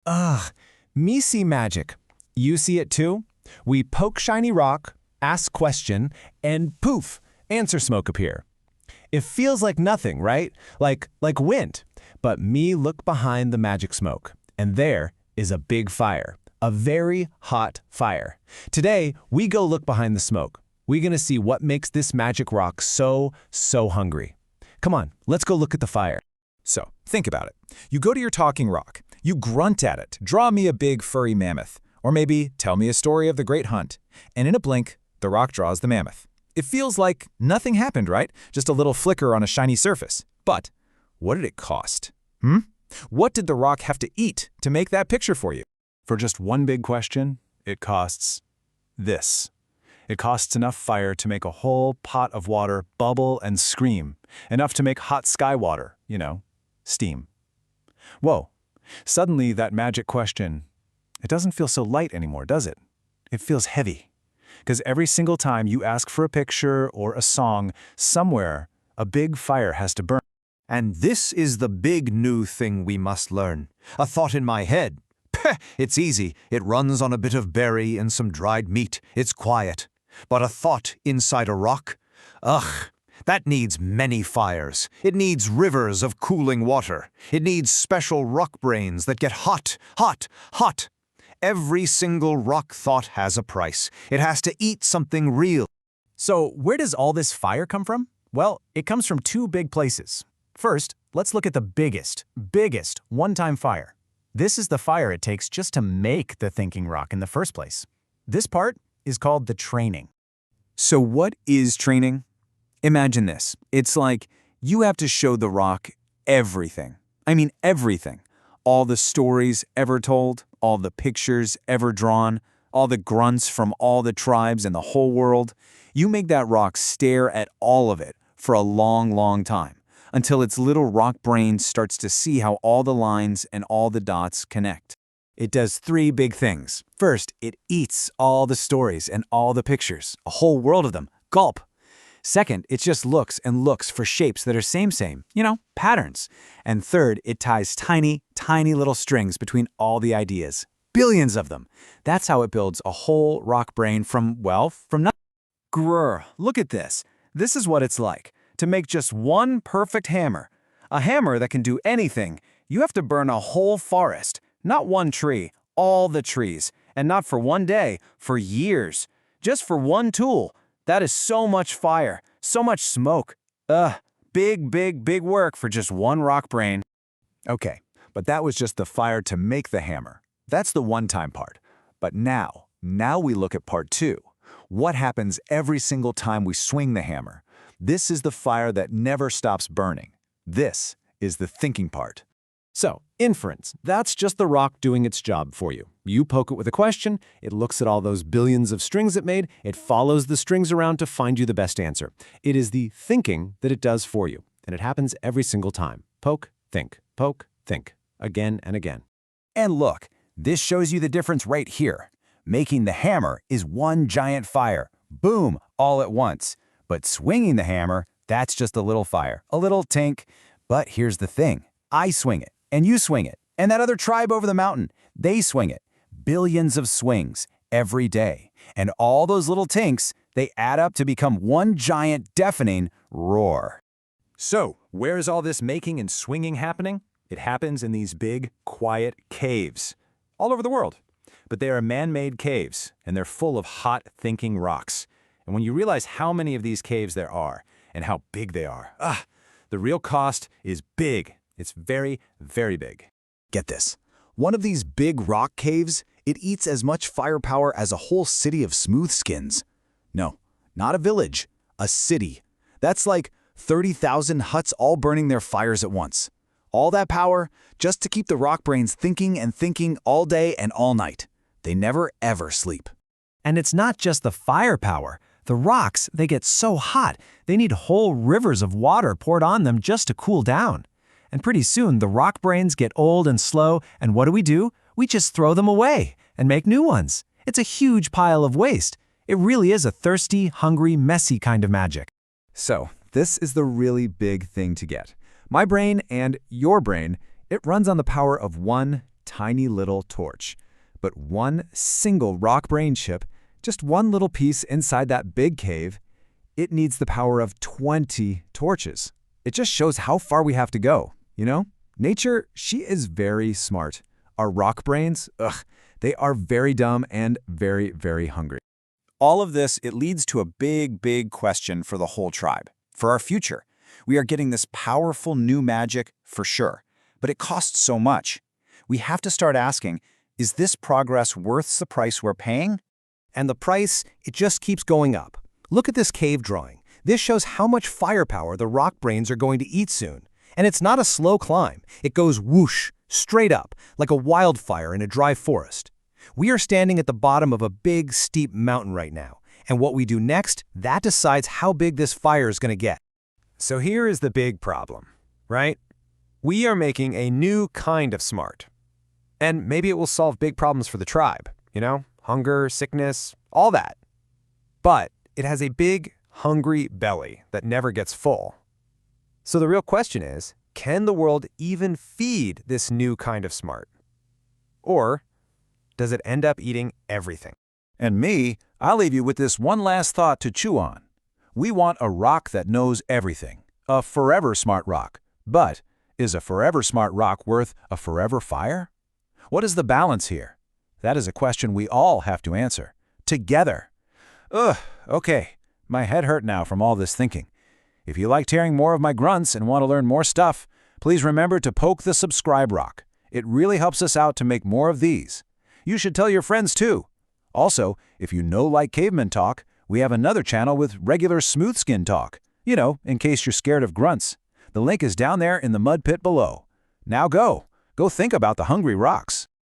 Ugh, me see magic. You see it too? We poke shiny rock, ask question, and poof, answer smoke appear. It feels like nothing, right? Like wind. But me look behind the magic smoke, and there is a big fire. A very hot fire. Today, we go look behind the smoke. We're gonna see what makes this magic rock so hungry. Come on, let's go look at the fire. So, think about it. You go to your talking rock. You grunt at it, draw me a big furry mammoth. Or maybe tell me a story of the great hunt. And in a blink, the rock draws the mammoth. It feels like nothing happened, right? Just a little flicker on a shiny surface. But what did it cost? What did the rock have to eat to make that picture for you? For just one big question, it costs this. It costs enough fire to make a whole pot of water bubble and scream. Enough to make hot sky water, steam. Whoa, suddenly that magic question, it doesn't feel so light anymore, does it? It feels heavy. Because every single time you ask for a picture or a song, somewhere, a big fire has to burn. And this is the big new thing we must learn. A thought in my head. Peh, it's easy. It runs on a bit of berry and some dried meat. It's quiet. But a thought inside a rock? Ugh, that needs many fires. It needs rivers of cooling water. It needs special rock brains that get hot, hot, hot. Every single rock thought has a price. It has to eat something real. So where does all this fire come from? Well, it comes from two big places. First, let's look at the biggest one-time fire. This is the fire it takes just to make the thinking rock in the first place. This part is called the training. So what is training? Imagine this. It's like you have to show the rock everything. I mean everything. All the stories ever told, all the pictures ever drawn, all the grunts from all the tribes in the whole world. You make that rock stare at all of it for a long time, until its little rock brain starts to see how all the lines and all the dots connect. It does three big things. First, it eats all the stories and all the pictures, a whole world of them. Gulp. Second, it just looks and looks for shapes that are same, patterns. And third, it ties tiny little strings between all the ideas. Billions of them. That's how it builds a whole rock brain from nothing. Grr, look at this. This is what it's like to make just one perfect hammer. A hammer that can do anything. You have to burn a whole forest, not one tree, all the trees. And not for one day, for years. Just for one tool. That is so much fire, so much smoke. Big work for just one rock brain. Okay, but that was just the fire to make the hammer. That's the one-time part. But now we look at part two. What happens every single time we swing the hammer? This is the fire that never stops burning. This is the thinking part. So, inference, that's just the rock doing its job for you. You poke it with a question, it looks at all those billions of strings it made, it follows the strings around to find you the best answer. It is the thinking that it does for you, and it happens every single time. Poke, think, again and again. And look, this shows you the difference right here. Making the hammer is one giant fire. Boom, all at once. But swinging the hammer, that's just a little fire, a little tink. But here's the thing, I swing it. And you swing it. And that other tribe over the mountain, they swing it. Billions of swings every day. And all those little tinks, they add up to become one giant deafening roar. So, where is all this making and swinging happening? It happens in these big, quiet caves. All over the world. But they are man-made caves, and they're full of hot, thinking rocks. And when you realize how many of these caves there are, and how big they are, the real cost is big. It's very big. Get this. One of these big rock caves, it eats as much firepower as a whole city of smooth skins. No, not a village, a city. That's like 30,000 huts all burning their fires at once. All that power just to keep the rock brains thinking and thinking all day and all night. They never ever sleep. And it's not just the firepower. The rocks, they get so hot, they need whole rivers of water poured on them just to cool down. And pretty soon, the rock brains get old and slow, and what do? We just throw them away and make new ones. It's a huge pile of waste. It really is a thirsty, hungry, messy kind of magic. So, this is the really big thing to get. My brain and your brain, it runs on the power of one tiny little torch. But one single rock brain chip, just one little piece inside that big cave, it needs the power of 20 torches. It just shows how far we have to go, you know? Nature, she is very smart. Our rock brains, they are very dumb and very, very hungry. All of this, it leads to a big question for the whole tribe. For our future, we are getting this powerful new magic for sure, but it costs so much. We have to start asking, is this progress worth the price we're paying? And the price, it just keeps going up. Look at this cave drawing. This shows how much firepower the rock brains are going to eat soon. And it's not a slow climb. It goes whoosh, straight up, like a wildfire in a dry forest. We are standing at the bottom of a big, steep mountain right now. And what we do next, that decides how big this fire is going to get. So here is the big problem, right? We are making a new kind of smart. And maybe it will solve big problems for the tribe, you know? Hunger, sickness, all that. But it has a big, hungry belly that never gets full. So the real question is, can the world even feed this new kind of smart? Or does it end up eating everything? And me, I'll leave you with this one last thought to chew on. We want a rock that knows everything, a forever smart rock. But is a forever smart rock worth a forever fire? What is the balance here? That is a question we all have to answer, together. Okay, my head hurt now from all this thinking. If you liked hearing more of my grunts and want to learn more stuff, please remember to poke the subscribe rock. It really helps us out to make more of these. You should tell your friends too. Also, if you like Caveman talk, we have another channel with regular smooth skin talk. You know, in case you're scared of grunts. The link is down there in the mud pit below. Now go think about the hungry rocks.